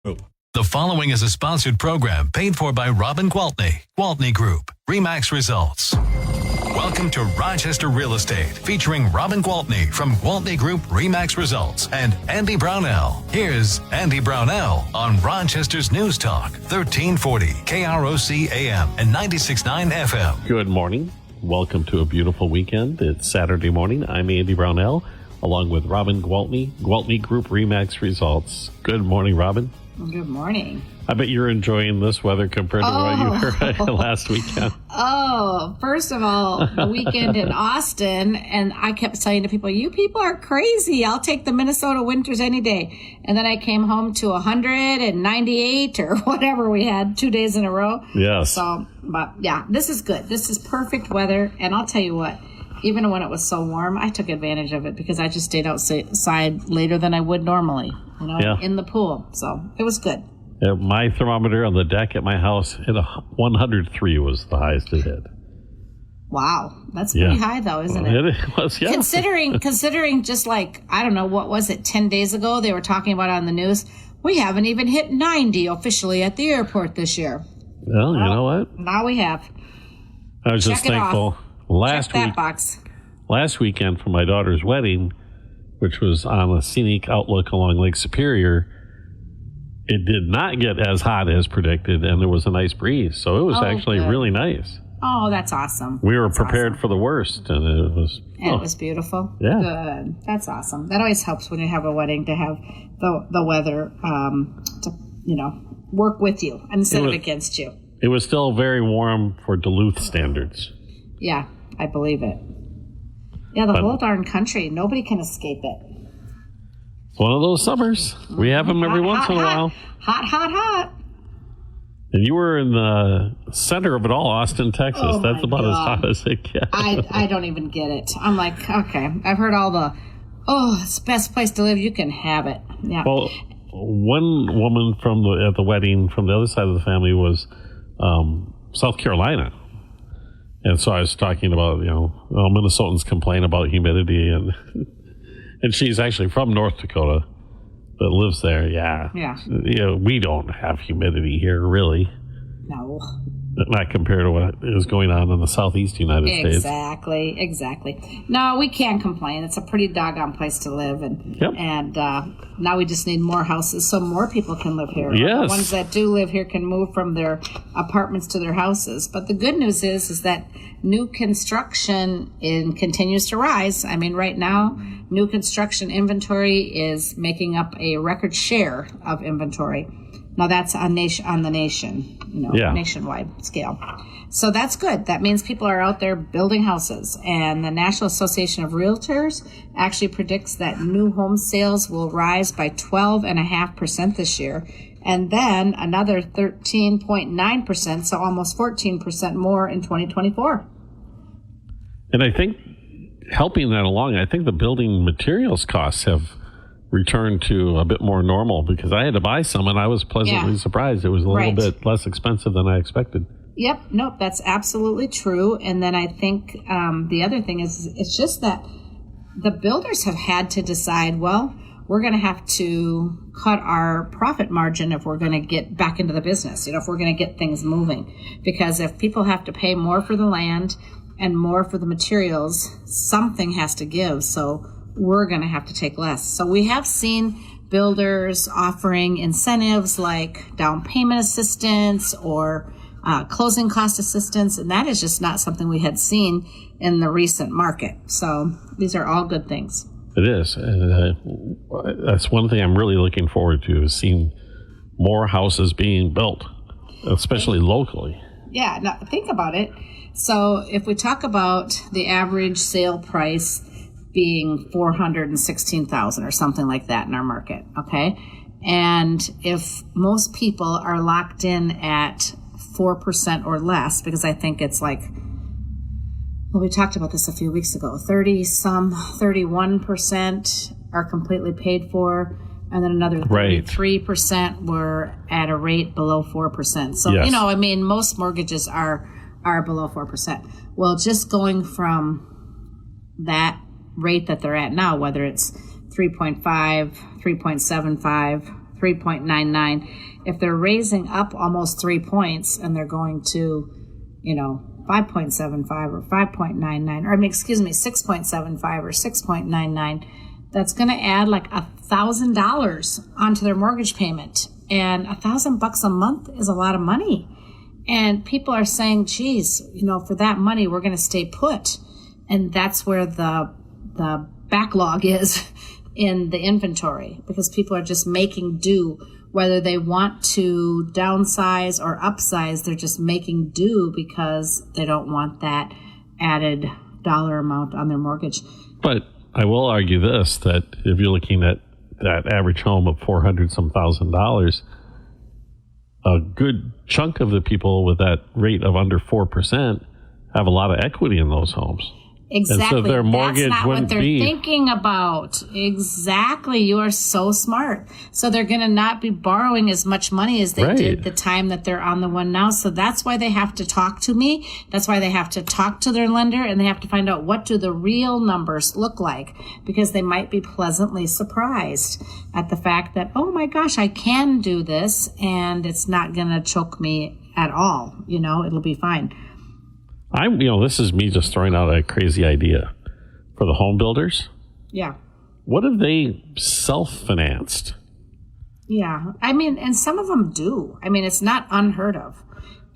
The following is a sponsored program paid for by Robin Gwaltney Group-RE Results. Welcome to Rochester Real Estate, featuring Robin Gwaltney from Gwaltney Group-RE Results and Andy Brownell. Here's Andy Brownell on Rochester's News Talk, 1340 KROC AM and 96.9 FM. Good morning. Welcome to a beautiful weekend. It's Saturday morning. I'm Andy Brownell, along with Robin Gwaltney Group-RE Results. Good morning, Robin. Good morning. I bet you're enjoying this weather compared to what you were last weekend. Oh, first of all, the weekend in Austin, and I kept saying to people, you people are crazy. I'll take the Minnesota winters any day. And then I came home to 198 or whatever we had 2 days in a row. Yes. So, but yeah, this is good. This is perfect weather. And I'll tell you what, even when it was so warm, I took advantage of it because I just stayed outside later than I would normally, in the pool. So it was good. My thermometer on the deck at my house hit 103 was the highest it hit. Wow. That's pretty high, though, isn't it? It was, yeah. Considering just like, I don't know, what was it, 10 days ago, they were talking about on the news, we haven't even hit 90 officially at the airport this year. Well, you know what? Now we have. I was just thankful. Last weekend for my daughter's wedding, which was on a scenic outlook along Lake Superior, it did not get as hot as predicted, and there was a nice breeze. So it was actually really nice. Oh, that's awesome. We were prepared for the worst, and it was... And it was beautiful. Yeah. Good. That's awesome. That always helps when you have a wedding to have the weather to, work with you instead of against you. It was still very warm for Duluth standards. Yeah, I believe it. Yeah, the whole darn country. Nobody can escape it. It's one of those summers. We have them every once in a while. Hot. And you were in the center of it all, Austin, Texas. Oh, that's about as hot as it gets. I don't even get it. I'm like, okay, I've heard all the, it's the best place to live. You can have it. Yeah. Well, one woman at the wedding from the other side of the family was South Carolina. And so I was talking about, Minnesotans complain about humidity, and she's actually from North Dakota, but lives there. Yeah. We don't have humidity here, really. No. Not compared to what is going on in the southeast United States. Exactly. No, we can't complain. It's a pretty doggone place to live, and now we just need more houses so more people can live here. Yes. The ones that do live here can move from their apartments to their houses. But the good news is that new construction continues to rise. I mean, right now, new construction inventory is making up a record share of inventory. Now that's on the nation, nationwide scale. So that's good. That means people are out there building houses. And the National Association of Realtors actually predicts that new home sales will rise by 12.5% this year. And then another 13.9%, so almost 14% more in 2024. And I think helping that along, I think the building materials costs have returned to a bit more normal, because I had to buy some and I was pleasantly surprised. It was a little bit less expensive than I expected. Yep. Nope. That's absolutely true. And then I think the other thing is it's just that the builders have had to decide, well, we're going to have to cut our profit margin if we're going to get back into the business, if we're going to get things moving. Because if people have to pay more for the land and more for the materials, something has to give. So we're going to have to take less. So we have seen builders offering incentives like down payment assistance or closing cost assistance, and that is just not something we had seen in the recent market. So these are all good things. It is. That's one thing I'm really looking forward to, is seeing more houses being built, especially locally. Yeah, now think about it. So if we talk about the average sale price being $416,000 or something like that in our market, okay? And if most people are locked in at 4% or less, because I think it's like, we talked about this a few weeks ago, 31% are completely paid for, and then another 33% were at a rate below 4%. So, most mortgages are below 4%. Well, just going from that rate that they're at now, whether it's 3.5, 3.75, 3.99. If they're raising up almost 3 points and they're going to, 5.75 or 5.99, or 6.75 or 6.99, that's going to add like $1,000 onto their mortgage payment. And $1,000 a month is a lot of money. And people are saying, geez, for that money, we're going to stay put. And that's where the backlog is in the inventory, because people are just making do. Whether they want to downsize or upsize, they're just making do because they don't want that added dollar amount on their mortgage. But I will argue this, that if you're looking at that average home of $400-some thousand, a good chunk of the people with that rate of under 4% have a lot of equity in those homes. Exactly. And so their mortgage That's not wouldn't what they're be thinking about. Exactly. You are so smart. So they're going to not be borrowing as much money as they did the time that they're on the one now. So that's why they have to talk to me. That's why they have to talk to their lender, and they have to find out what do the real numbers look like, because they might be pleasantly surprised at the fact that, oh my gosh, I can do this and it's not going to choke me at all. It'll be fine. This is me just throwing out a crazy idea for the home builders. Yeah. What if they self-financed? Yeah. And some of them do. It's not unheard of.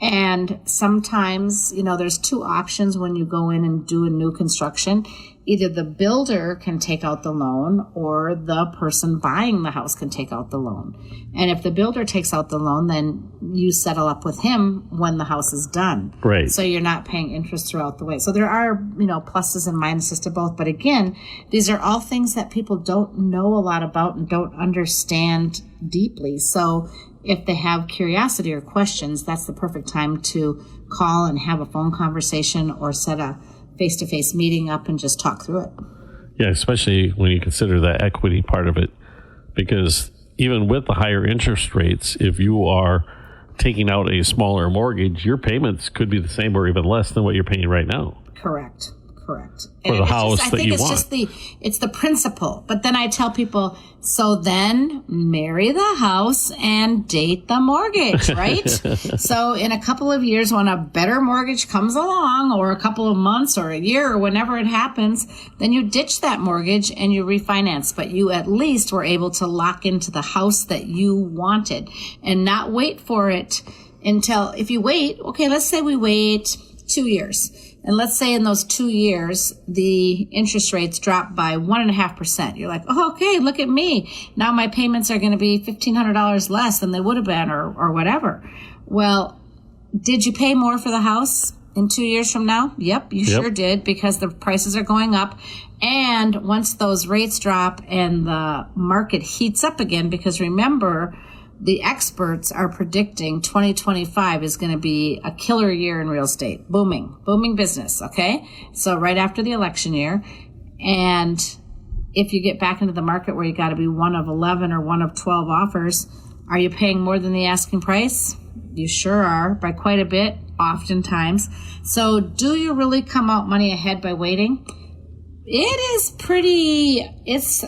And sometimes, there's two options when you go in and do a new construction. Either the builder can take out the loan, or the person buying the house can take out the loan. And if the builder takes out the loan, then you settle up with him when the house is done. Right. So you're not paying interest throughout the way. So there are, pluses and minuses to both. But again, these are all things that people don't know a lot about and don't understand deeply. So if they have curiosity or questions, that's the perfect time to call and have a phone conversation or set a face-to-face meeting up and just talk through it. Yeah, especially when you consider that equity part of it, because even with the higher interest rates, if you are taking out a smaller mortgage, your payments could be the same or even less than what you're paying right now. Correct. For the house that you want. It's the principle. But then I tell people, so then marry the house and date the mortgage, right? So in a couple of years, when a better mortgage comes along, or a couple of months or a year or whenever it happens, then you ditch that mortgage and you refinance. But you at least were able to lock into the house that you wanted and not wait for it until, if you wait, okay, let's say we wait 2 years. And let's say in those 2 years, the interest rates drop by 1.5%. You're like, oh, okay, look at me. Now my payments are going to be $1,500 less than they would have been, or whatever. Well, did you pay more for the house in 2 years from now? Yep, you sure did, because the prices are going up. And once those rates drop and the market heats up again, because remember, the experts are predicting 2025 is going to be a killer year in real estate. Booming business, okay? So right after the election year. And if you get back into the market where you got to be one of 11 or one of 12 offers, are you paying more than the asking price? You sure are, by quite a bit, oftentimes. So do you really come out money ahead by waiting? It is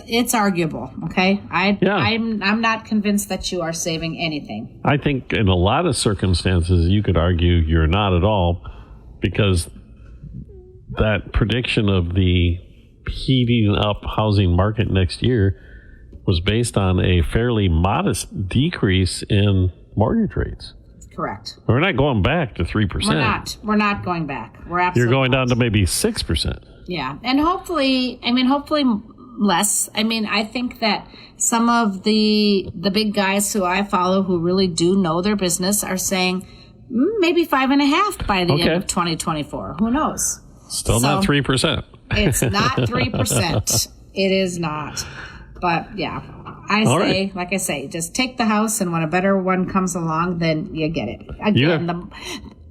it's arguable, okay? I'm not convinced that you are saving anything. I think in a lot of circumstances, you could argue you're not at all, because that prediction of the heating up housing market next year was based on a fairly modest decrease in mortgage rates. Correct. We're not going back to 3%. We're not going back. We're absolutely You're going down to maybe 6%. Yeah. And hopefully less. I think that some of the big guys who I follow who really do know their business are saying maybe 5.5 by the end of 2024. Who knows? Still not 3%. It's not 3%. It is not. But yeah, like I say, just take the house, and when a better one comes along, then you get it. Again,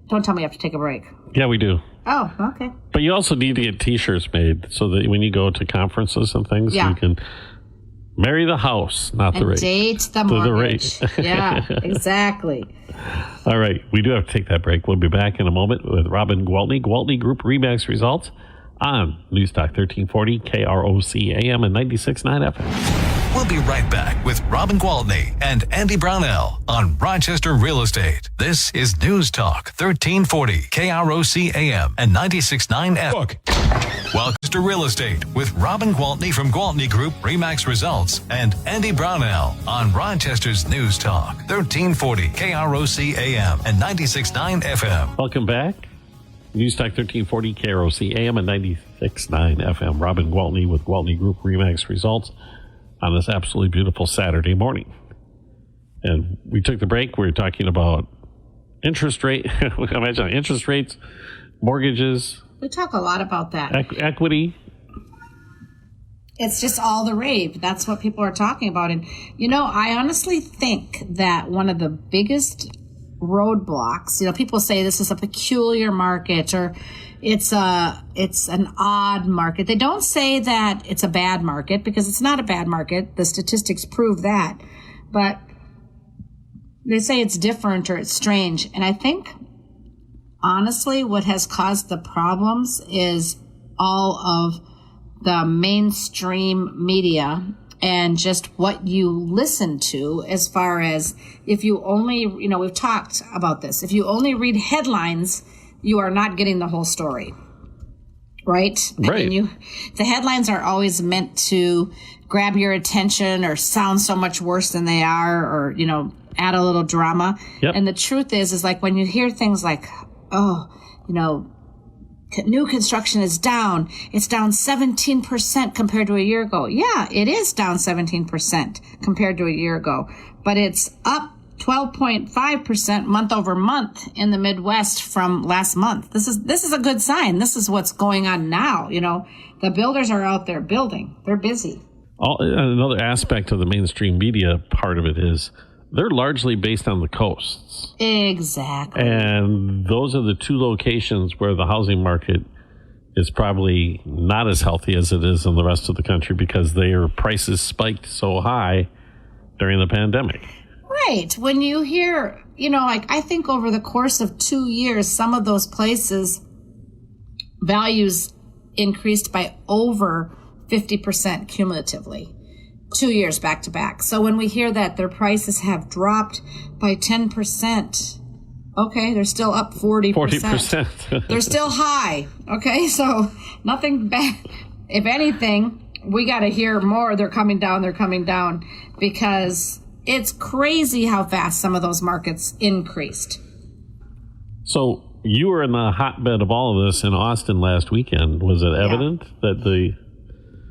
don't tell me you have to take a break. Yeah, we do. Oh, okay. But you also need to get T-shirts made so that when you go to conferences and things, you can marry the house, not the rate. Date the mortgage. Yeah, exactly. All right. We do have to take that break. We'll be back in a moment with Robin Gwaltney, Gwaltney Group-RE results on News Talk 1340, KROC AM and 96.9 FM. We'll be right back with Robin Gwaltney and Andy Brownell on Rochester Real Estate. This is News Talk 1340 KROC AM and 96.9 FM. Welcome to Real Estate with Robin Gwaltney from Gwaltney Group-RE Results and Andy Brownell on Rochester's News Talk 1340 KROC AM and 96.9 FM. Welcome back. News Talk 1340 KROC AM and 96.9 FM. Robin Gwaltney with Gwaltney Group-RE Results on this absolutely beautiful Saturday morning. And we took the break. We were talking about interest rate. Imagine interest rates, mortgages. We talk a lot about that. Equity. It's just all the rave. That's what people are talking about. And, I honestly think that one of the biggest roadblocks, people say this is a peculiar market or it's an odd market. They don't say that it's a bad market because it's not a bad market. The statistics prove that. But they say it's different or it's strange. And I think, honestly, what has caused the problems is all of the mainstream media and just what you listen to, as far as if you only, we've talked about this. If you only read headlines, you are not getting the whole story, right? Right. The headlines are always meant to grab your attention or sound so much worse than they are, or, add a little drama. Yep. And the truth is like when you hear things like, new construction is down. It's down 17% compared to a year ago. Yeah, it is down 17% compared to a year ago, but it's up 12.5% month over month in the Midwest from last month. This is a good sign. This is what's going on now. The builders are out there building. They're busy. Another aspect of the mainstream media part of it is they're largely based on the coasts. Exactly. And those are the two locations where the housing market is probably not as healthy as it is in the rest of the country because their prices spiked so high during the pandemic. Right. When you hear, I think over the course of 2 years, some of those places' values increased by over 50% cumulatively. 2 years back to back. So when we hear that their prices have dropped by 10%, okay, they're still up 40%. 40%. They're still high. Okay, so nothing bad. If anything, we got to hear more. They're coming down, because it's crazy how fast some of those markets increased. So you were in the hotbed of all of this in Austin last weekend. Was it evident that the...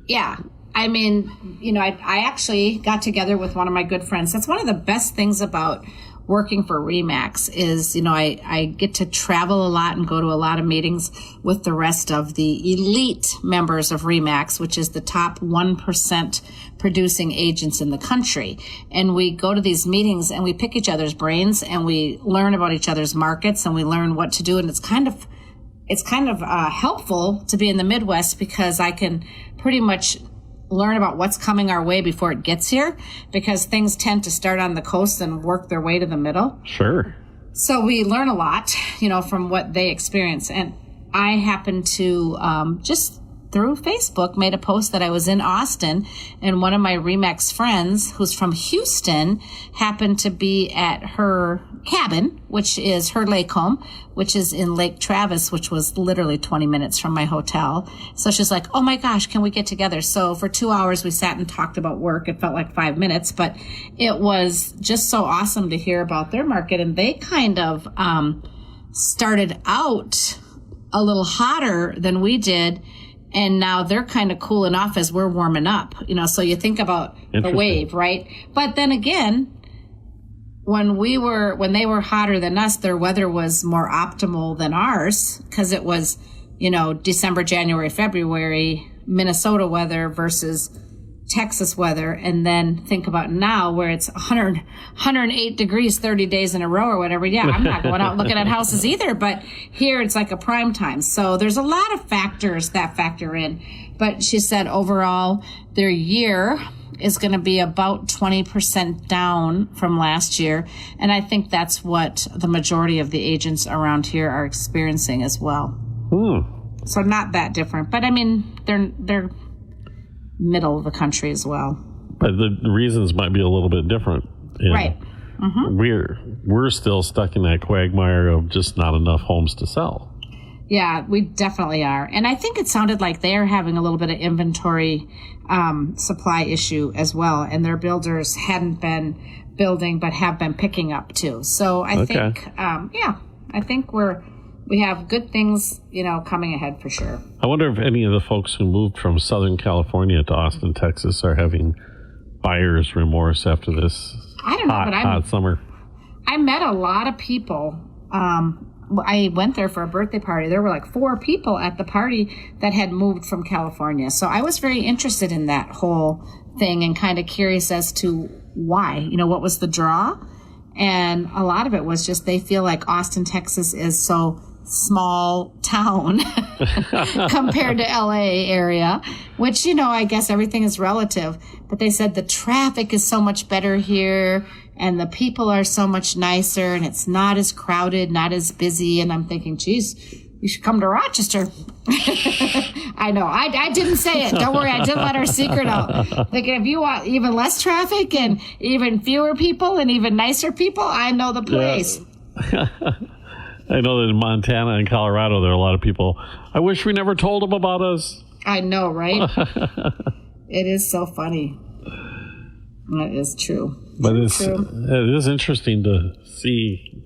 Yeah. I mean, I actually got together with one of my good friends. That's one of the best things about working for RE/MAX is, I get to travel a lot and go to a lot of meetings with the rest of the elite members of RE/MAX, which is the top 1% producing agents in the country. And we go to these meetings and we pick each other's brains and we learn about each other's markets and we learn what to do. And it's kind of helpful to be in the Midwest because I can pretty much learn about what's coming our way before it gets here, because things tend to start on the coast and work their way to the middle. Sure. So we learn a lot, from what they experience. And I happened to just through Facebook made a post that I was in Austin, and one of my RE/MAX friends who's from Houston happened to be at her cabin, which is her lake home, which is in Lake Travis, which was literally 20 minutes from my hotel. So she's like, oh my gosh, can we get together? So for 2 hours we sat and talked about work. It felt like 5 minutes, but it was just so awesome to hear about their market. And they kind of started out a little hotter than we did. And now they're kind of cooling off as we're warming up, so you think about the wave, right? But then again, when they were hotter than us, their weather was more optimal than ours because it was, December, January, February, Minnesota weather versus Texas weather. And then think about now where it's 108 degrees 30 days in a row or whatever. Yeah, I'm not going out looking at houses either, but here it's like a prime time. So there's a lot of factors that factor in. But she said overall their year is going to be about 20% down from last year. And I think that's what the majority of the agents around here are experiencing as well. So not that different. But I mean, they're middle of the country as well. But the reasons might be a little bit different. Right. Mm-hmm. We're still stuck in that quagmire of just not enough homes to sell. Yeah, we definitely are. And I think it sounded like they're having a little bit of inventory supply issue as well. And their builders hadn't been building, but have been picking up too. So I think, I think we have good things, coming ahead for sure. I wonder if any of the folks who moved from Southern California to Austin, Texas are having buyer's remorse after this hot summer. I met a lot of people. I went there for a birthday party. There were like 4 people at the party that had moved from California. So I was very interested in that whole thing and kind of curious as to why, what was the draw? And a lot of it was just they feel like Austin, Texas is so small town compared to LA area, which, I guess everything is relative. But they said the traffic is so much better here and the people are so much nicer and it's not as crowded, not as busy. And I'm thinking, geez, you should come to Rochester. I know. I didn't say it. Don't worry. I didn't let our secret out. Thinking if you want even less traffic and even fewer people and even nicer people, I know the place. Yeah. I know that in Montana and Colorado, there are a lot of people. I wish we never told them about us. I know, right? It is so funny. That is true. But it is interesting to see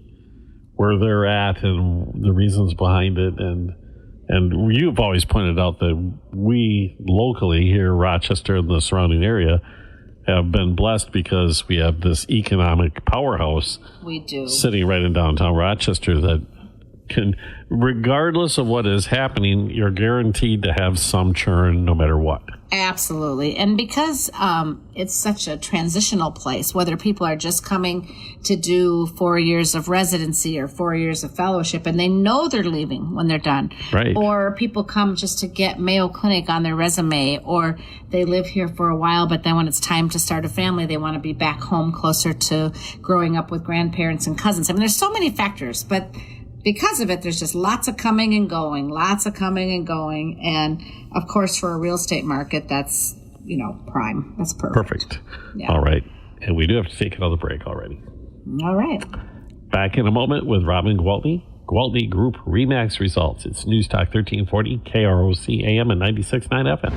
where they're at and the reasons behind it. And you've always pointed out that we locally here, Rochester and the surrounding area, have been blessed because we have this economic powerhouse. We do. Sitting right in downtown Rochester that can, regardless of what is happening, you're guaranteed to have some churn no matter what. Absolutely. And because it's such a transitional place, whether people are just coming to do 4 years of residency or 4 years of fellowship, and they know they're leaving when they're done. Right. Or people come just to get Mayo Clinic on their resume, or they live here for a while, but then when it's time to start a family, they want to be back home closer to growing up with grandparents and cousins. I mean, there's so many factors, but because of it, there's just lots of coming and going. And of course, for a real estate market, that's, prime. That's perfect. Yeah. All right. And we do have to take another break already. All right. Back in a moment with Robin Gwaltney. Gwaltney Group-RE Max results. It's News Talk 1340, KROC AM and 96.9 FM.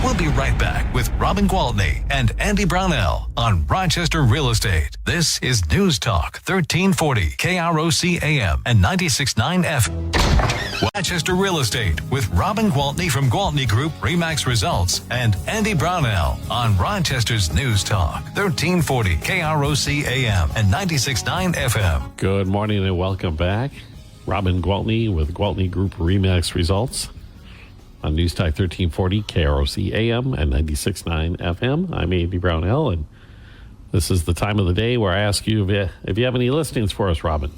We'll be right back with Robin Gwaltney and Andy Brownell on Rochester Real Estate. This is News Talk 1340, KROC AM and 96.9 FM. Rochester Real Estate with Robin Gwaltney from Gwaltney Group-RE Max Results and Andy Brownell on Rochester's News Talk 1340, KROC AM and 96.9 FM. Good morning and welcome back. Robin Gwaltney with Gwaltney Group-RE Max Results on News Talk 1340, KROC AM and 96.9 FM. I'm Andy Brownell, and this is the time of the day where I ask you if you have any listings for us, Robin.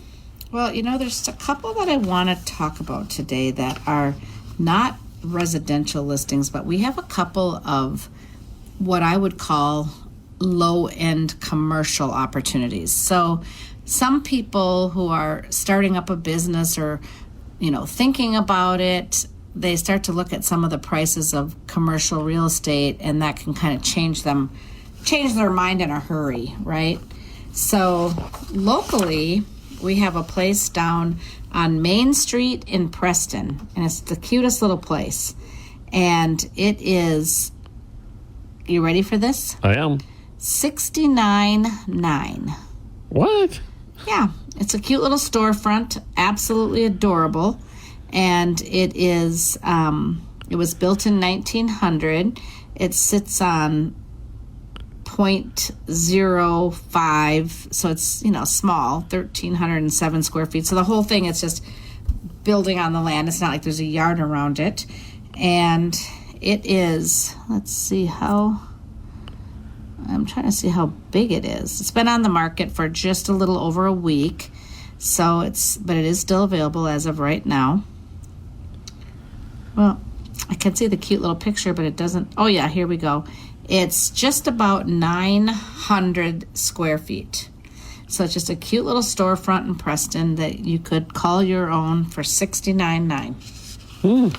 Well, there's a couple that I want to talk about today that are not residential listings, but we have a couple of what I would call low-end commercial opportunities. So some people who are starting up a business or, thinking about it, they start to look at some of the prices of commercial real estate, and that can kind of change their mind in a hurry, right? So locally, we have a place down on Main Street in Preston, and it's the cutest little place. And it is, you ready for this? I am. $69,900. What? Yeah, it's a cute little storefront, absolutely adorable. And it is, it was built in 1900. It sits on 0.05, so it's, small, 1,307 square feet. So the whole thing is just building on the land. It's not like there's a yard around it. And it is, I'm trying to see how big it is. It's been on the market for just a little over a week. But it is still available as of right now. Well, I can see the cute little picture, but it doesn't. Oh yeah, here we go. It's just about 900 square feet. So it's just a cute little storefront in Preston that you could call your own for $69,900.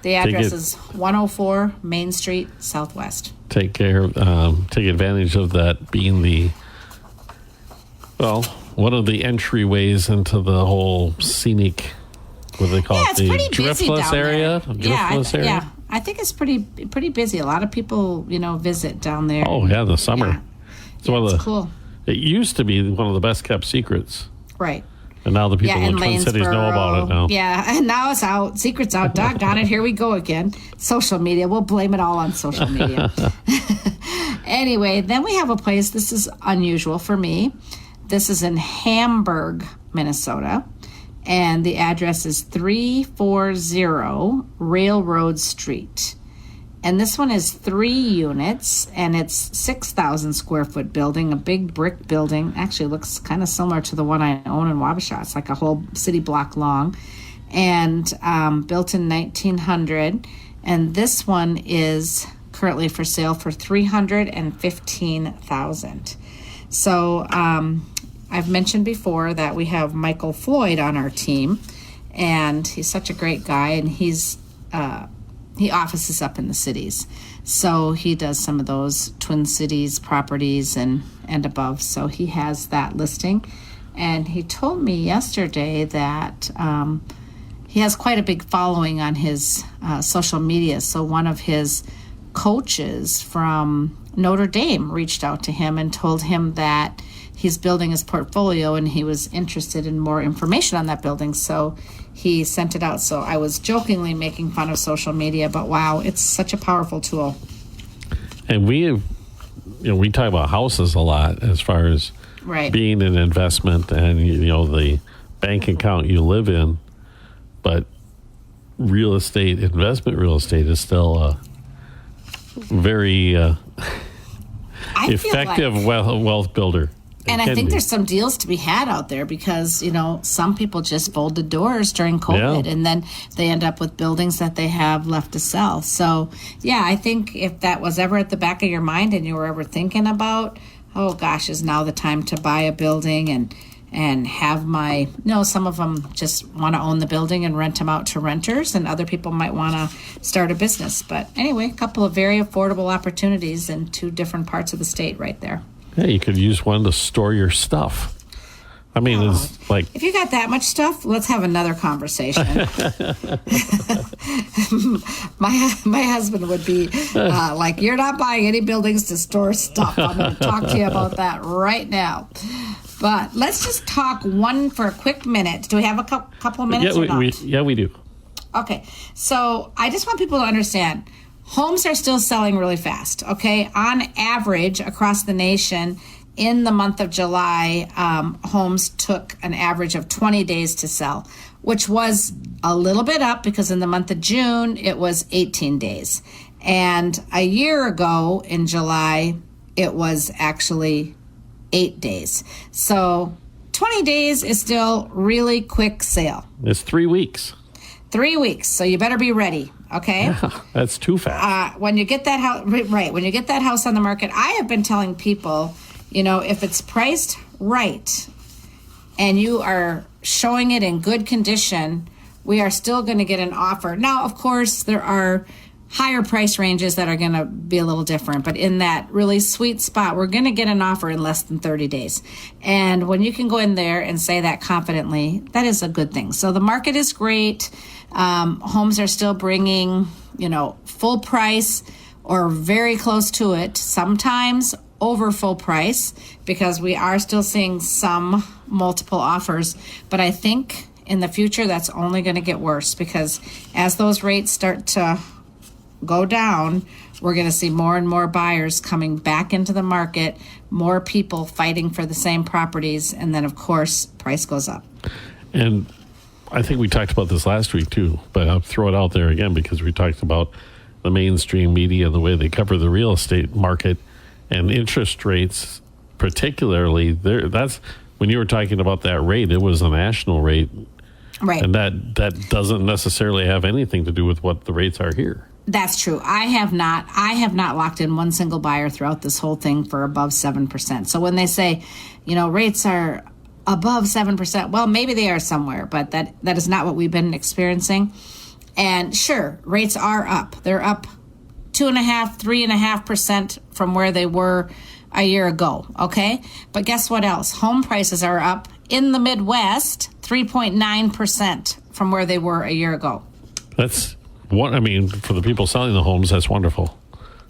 The address is 104 Main Street Southwest. Take advantage of that being one of the entryways into the whole scenic, what do they call it? It's pretty busy down area? there. Driftless area? Yeah. I think it's pretty busy. A lot of people, visit down there. Oh, yeah, in the summer. Yeah. It's cool. It used to be one of the best kept secrets. Right. And now the people in the Twin Cities know about it now. Yeah, and now it's out. Secret's out. Doggone it. Here we go again. Social media. We'll blame it all on social media. Anyway, then we have a place. This is unusual for me. This is in Hamburg, Minnesota. And the address is 340 Railroad Street. And this one is 3 units, and it's 6,000 square foot building, a big brick building. Actually looks kind of similar to the one I own in Wabasha. It's like a whole city block long, and built in 1900. And this one is currently for sale for $315,000. So I've mentioned before that we have Michael Floyd on our team, and he's such a great guy, and he offices up in the cities. So he does some of those Twin Cities properties and above. So he has that listing. And he told me yesterday that he has quite a big following on his social media. So one of his coaches from Notre Dame reached out to him and told him that he's building his portfolio and he was interested in more information on that building. So he sent it out. So I was jokingly making fun of social media, but wow, it's such a powerful tool. And we talk about houses a lot as far as being an investment and, the bank account you live in. But investment real estate is still a very effective wealth builder. And I think there's some deals to be had out there because, some people just folded doors during COVID and then they end up with buildings that they have left to sell. So, yeah, I think if that was ever at the back of your mind and you were ever thinking about, oh, gosh, is now the time to buy a building and have some of them just want to own the building and rent them out to renters, and other people might want to start a business. But anyway, a couple of very affordable opportunities in 2 different parts of the state right there. Yeah, you could use one to store your stuff. I mean, it's like... If you got that much stuff, let's have another conversation. My husband would be like, you're not buying any buildings to store stuff. I'm going to talk to you about that right now. But let's just talk for a quick minute. Do we have a couple of minutes or not? We do. Okay, so I just want people to understand, homes are still selling really fast, okay? On average, across the nation, in the month of July, homes took an average of 20 days to sell, which was a little bit up because in the month of June, it was 18 days. And a year ago in July, it was actually 8 days. So 20 days is still really quick sale. It's 3 weeks. 3 weeks. So you better be ready. Okay. Yeah, that's too fast. When you get that house, right. When you get that house on the market, I have been telling people, if it's priced right and you are showing it in good condition, we are still going to get an offer. Now, of course, there are higher price ranges that are going to be a little different, but in that really sweet spot, we're going to get an offer in less than 30 days. And when you can go in there and say that confidently, that is a good thing. So the market is great. Homes are still bringing, full price or very close to it, sometimes over full price, because we are still seeing some multiple offers. But I think in the future, that's only going to get worse because as those rates start to go down, we're going to see more and more buyers coming back into the market, more people fighting for the same properties, and then, of course, price goes up. And I think we talked about this last week, too, but I'll throw it out there again because we talked about the mainstream media and the way they cover the real estate market and interest rates, particularly. That's when you were talking about that rate, it was a national rate. Right. And that doesn't necessarily have anything to do with what the rates are here. That's true. I have not locked in one single buyer throughout this whole thing for above 7%. So when they say, rates are above 7%, well, maybe they are somewhere, but that is not what we've been experiencing. And sure, rates are up. They're up 2.5%, 3.5% from where they were a year ago. Okay. But guess what else? Home prices are up in the Midwest, 3.9% from where they were a year ago. That's what, I mean, for the people selling the homes, that's wonderful.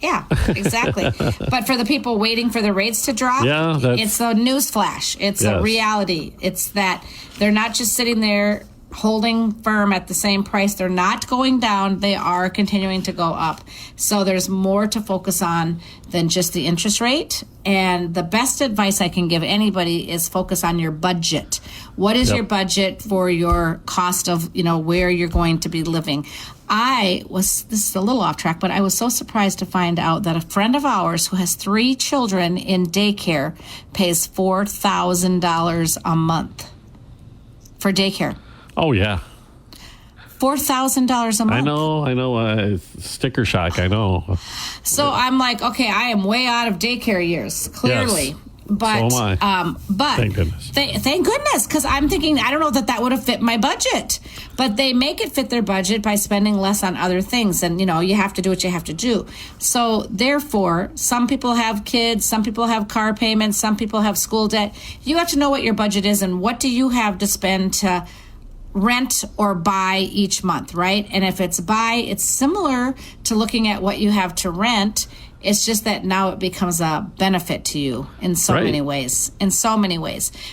Yeah, exactly. But for the people waiting for the rates to drop, it's a news flash. It's a reality. It's that they're not just sitting there holding firm at the same price. They're not going down. They are continuing to go up. So there's more to focus on than just the interest rate. And the best advice I can give anybody is focus on your budget. What is your budget for your cost of, where you're going to be living? This is a little off track, but I was so surprised to find out that a friend of ours who has 3 children in daycare pays $4,000 a month for daycare. Oh, yeah. $4,000 a month. I know. Sticker shock, I know. So I'm like, okay, I am way out of daycare years, clearly. Yes. But, so am I. But thank goodness. Thank goodness, because I'm thinking, I don't know that would have fit my budget. But they make it fit their budget by spending less on other things. And, you have to do what you have to do. So therefore, some people have kids, some people have car payments, some people have school debt. You have to know what your budget is and what do you have to spend to rent or buy each month, right? And if it's buy, it's similar to looking at what you have to rent. It's just that now it becomes a benefit to you in so many ways.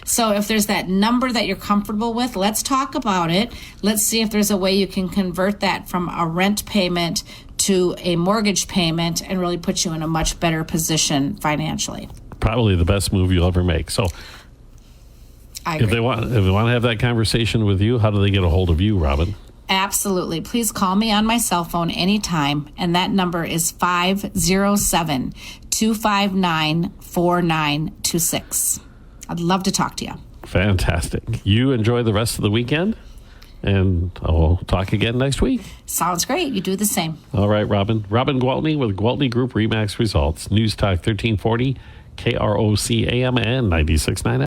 So if there's that number that you're comfortable with, let's talk about it. Let's see if there's a way you can convert that from a rent payment to a mortgage payment and really put you in a much better position financially. Probably the best move you'll ever make. So if they want to have that conversation with you, how do they get a hold of you, Robin? Absolutely. Please call me on my cell phone anytime, and that number is 507-259-4926. I'd love to talk to you. Fantastic. You enjoy the rest of the weekend, and I'll talk again next week. Sounds great. You do the same. All right, Robin. Robin Gwaltney with Gwaltney Group-RE Results. News Talk 1340, KROC AM and 96.9